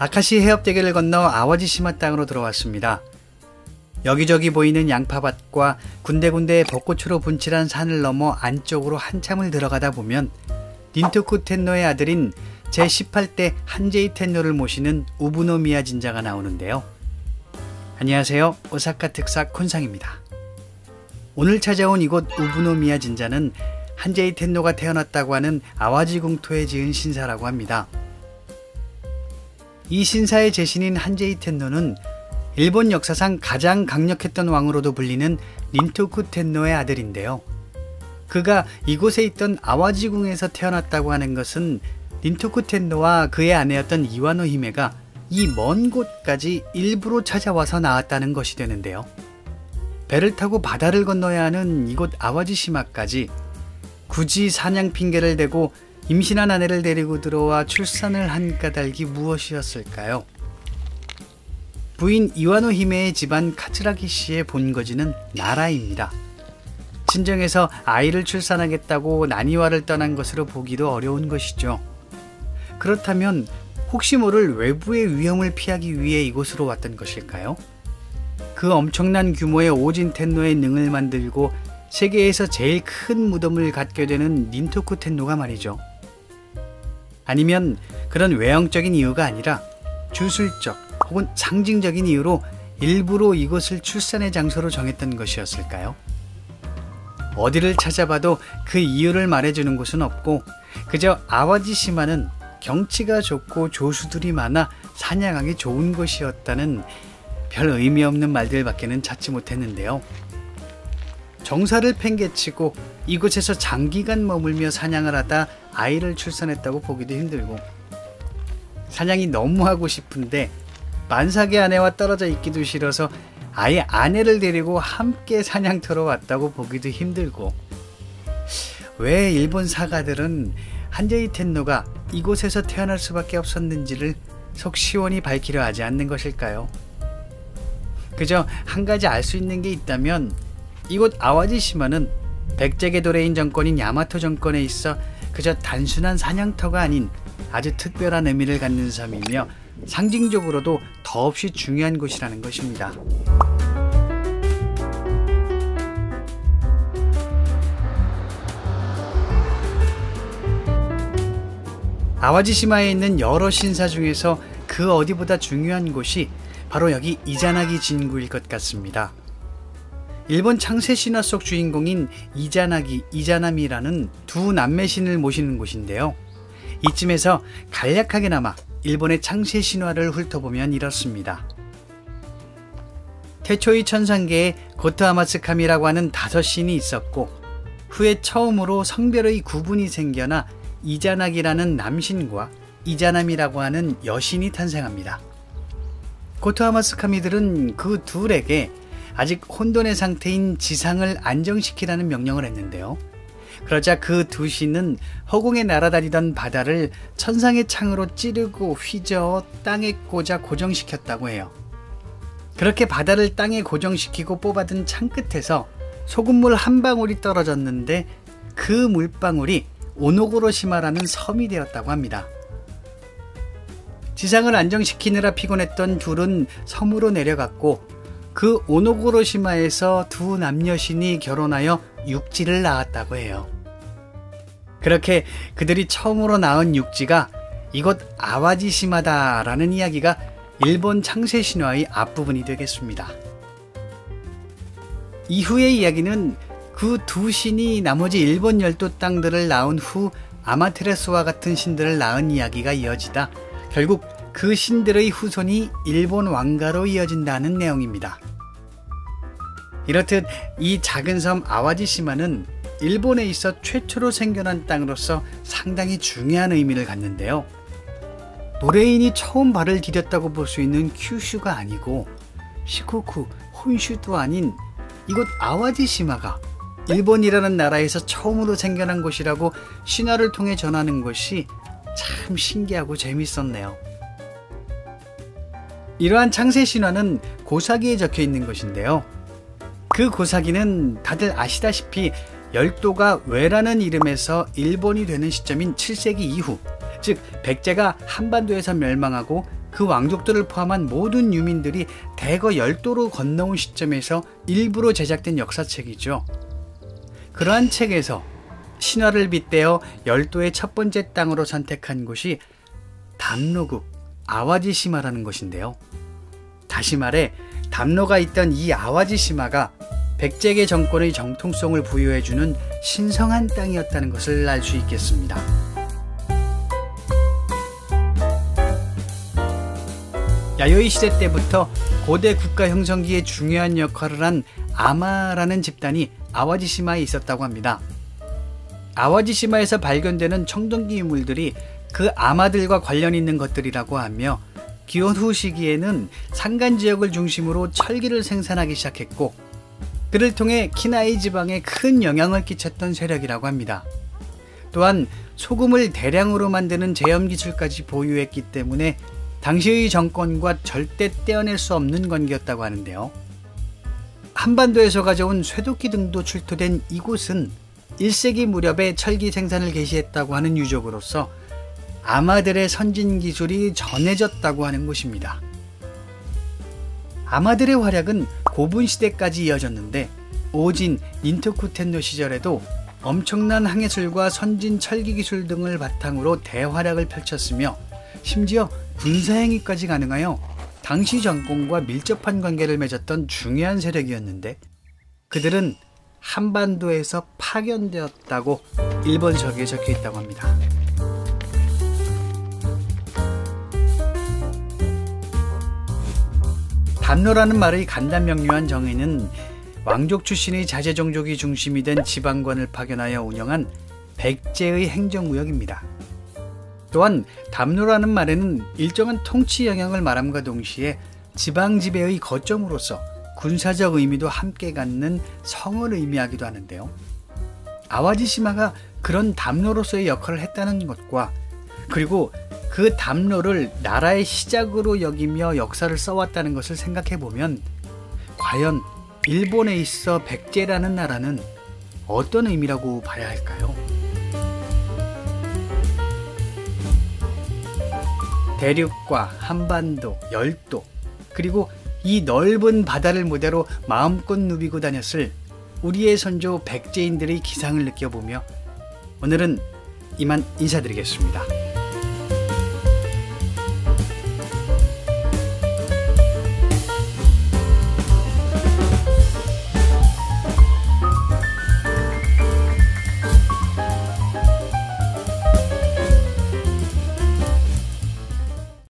아카시 해협대교를 건너 아와지시마 땅으로 들어왔습니다. 여기저기 보이는 양파밭과 군데군데 벚꽃으로 분칠한 산을 넘어 안쪽으로 한참을 들어가다 보면 닌토쿠 텐노의 아들인 제18대 한제이 텐노를 모시는 우부노미야 진자가 나오는데요. 안녕하세요. 오사카 특사 콘상입니다. 오늘 찾아온 이곳 우부노미야 진자는 한제이 텐노가 태어났다고 하는 아와지 궁토에 지은 신사라고 합니다. 이 신사의 제신인 한제이 텐노는 일본 역사상 가장 강력했던 왕으로도 불리는 닌토쿠 텐노의 아들인데요. 그가 이곳에 있던 아와지궁에서 태어났다고 하는 것은 닌토쿠 텐노와 그의 아내였던 이와노 히메가 이 먼 곳까지 일부러 찾아와서 낳았다는 것이 되는데요. 배를 타고 바다를 건너야 하는 이곳 아와지시마까지 굳이 사냥 핑계를 대고 임신한 아내를 데리고 들어와 출산을 한 까닭이 무엇이었을까요? 부인 이와노 히메의 집안 카츠라기 씨의 본거지는 나라입니다. 친정에서 아이를 출산하겠다고 나니와를 떠난 것으로 보기도 어려운 것이죠. 그렇다면 혹시 모를 외부의 위험을 피하기 위해 이곳으로 왔던 것일까요? 그 엄청난 규모의 오진 텐노의 능을 만들고 세계에서 제일 큰 무덤을 갖게 되는 닌토쿠 텐노가 말이죠. 아니면 그런 외형적인 이유가 아니라 주술적 혹은 상징적인 이유로 일부러 이곳을 출산의 장소로 정했던 것이었을까요? 어디를 찾아봐도 그 이유를 말해주는 곳은 없고 그저 아와지시마는 경치가 좋고 조수들이 많아 사냥하기 좋은 곳이었다는 별 의미 없는 말들밖에는 찾지 못했는데요. 정사를 팽개치고 이곳에서 장기간 머물며 사냥을 하다 아이를 출산했다고 보기도 힘들고 사냥이 너무 하고 싶은데 만삭의 아내와 떨어져 있기도 싫어서 아예 아내를 데리고 함께 사냥터로 왔다고 보기도 힘들고 왜 일본 사가들은 한제이 텐노가 이곳에서 태어날 수밖에 없었는지를 속 시원히 밝히려 하지 않는 것일까요? 그저 한 가지 알 수 있는 게 있다면 이곳 아와지시마는 백제계 도레인 정권인 야마토 정권에 있어 그저 단순한 사냥터가 아닌 아주 특별한 의미를 갖는 섬이며 상징적으로도 더없이 중요한 곳이라는 것입니다. 아와지시마에 있는 여러 신사 중에서 그 어디보다 중요한 곳이 바로 여기 이자나기 진구일 것 같습니다. 일본 창세 신화 속 주인공인 이자나기, 이자나미라는 두 남매 신을 모시는 곳인데요. 이쯤에서 간략하게나마 일본의 창세 신화를 훑어보면 이렇습니다. 태초의 천상계에 고토아마츠카미라고 하는 5신이 있었고 후에 처음으로 성별의 구분이 생겨나 이자나기라는 남신과 이자나미라고 하는 여신이 탄생합니다. 고토아마츠카미들은 그 둘에게 아직 혼돈의 상태인 지상을 안정시키라는 명령을 했는데요. 그러자 그 두 신은 허공에 날아다니던 바다를 천상의 창으로 찌르고 휘저어 땅에 꽂아 고정시켰다고 해요. 그렇게 바다를 땅에 고정시키고 뽑아든 창 끝에서 소금물 한 방울이 떨어졌는데 그 물방울이 오노고로시마라는 섬이 되었다고 합니다. 지상을 안정시키느라 피곤했던 둘은 섬으로 내려갔고 그 오노고로시마에서 두 남녀신이 결혼하여 육지를 낳았다고 해요. 그렇게 그들이 처음으로 낳은 육지가 이곳 아와지시마다라는 이야기가 일본 창세 신화의 앞부분이 되겠습니다. 이후의 이야기는 그 두 신이 나머지 일본 열도 땅들을 낳은 후 아마테라스와 같은 신들을 낳은 이야기가 이어지다 결국 그 신들의 후손이 일본 왕가로 이어진다는 내용입니다. 이렇듯 이 작은 섬 아와지시마는 일본에 있어 최초로 생겨난 땅으로서 상당히 중요한 의미를 갖는데요. 도레인이 처음 발을 디뎠다고 볼 수 있는 큐슈가 아니고 시코쿠, 혼슈도 아닌 이곳 아와지시마가 일본이라는 나라에서 처음으로 생겨난 곳이라고 신화를 통해 전하는 것이 참 신기하고 재밌었네요. 이러한 창세 신화는 고사기에 적혀 있는 것인데요. 그 고사기는 다들 아시다시피 열도가 외라는 이름에서 일본이 되는 시점인 7세기 이후, 즉 백제가 한반도에서 멸망하고 그 왕족들을 포함한 모든 유민들이 대거 열도로 건너온 시점에서 일부러 제작된 역사책이죠. 그러한 책에서 신화를 빗대어 열도의 첫 번째 땅으로 선택한 곳이 담로국 아와지시마라는 것인데요. 다시 말해 담로가 있던 이 아와지시마가 백제계 정권의 정통성을 부여해주는 신성한 땅이었다는 것을 알 수 있겠습니다. 야요이 시대 때부터 고대 국가 형성기에 중요한 역할을 한 아마라는 집단이 아와지시마에 있었다고 합니다. 아와지시마에서 발견되는 청동기 유물들이 그 아마들과 관련 있는 것들이라고 하며 기원 후 시기에는 산간 지역을 중심으로 철기를 생산하기 시작했고 그를 통해 키나이 지방에 큰 영향을 끼쳤던 세력이라고 합니다. 또한 소금을 대량으로 만드는 제염 기술까지 보유했기 때문에 당시의 정권과 절대 떼어낼 수 없는 관계였다고 하는데요. 한반도에서 가져온 쇠도끼 등도 출토된 이곳은 1세기 무렵에 철기 생산을 개시했다고 하는 유적으로서 아마들의 선진 기술이 전해졌다고 하는 곳입니다. 아마들의 활약은 고분 시대까지 이어졌는데 오진, 닌토쿠 텐노 시절에도 엄청난 항해술과 선진 철기 기술 등을 바탕으로 대활약을 펼쳤으며 심지어 군사행위까지 가능하여 당시 정권과 밀접한 관계를 맺었던 중요한 세력이었는데 그들은 한반도에서 파견되었다고 일본서기에 적혀 있다고 합니다. 담로라는 말의 간단명료한 정의는 왕족 출신의 자제종족이 중심이 된 지방관을 파견하여 운영한 백제의 행정구역입니다. 또한 담로라는 말에는 일정한 통치 영향을 말함과 동시에 지방지배의 거점으로서 군사적 의미도 함께 갖는 성을 의미하기도 하는데요. 아와지시마가 그런 담로로서의 역할을 했다는 것과 그리고 그 담로를 나라의 시작으로 여기며 역사를 써왔다는 것을 생각해보면 과연 일본에 있어 백제라는 나라는 어떤 의미라고 봐야 할까요? 대륙과 한반도, 열도, 그리고 이 넓은 바다를 무대로 마음껏 누비고 다녔을 우리의 선조 백제인들의 기상을 느껴보며 오늘은 이만 인사드리겠습니다.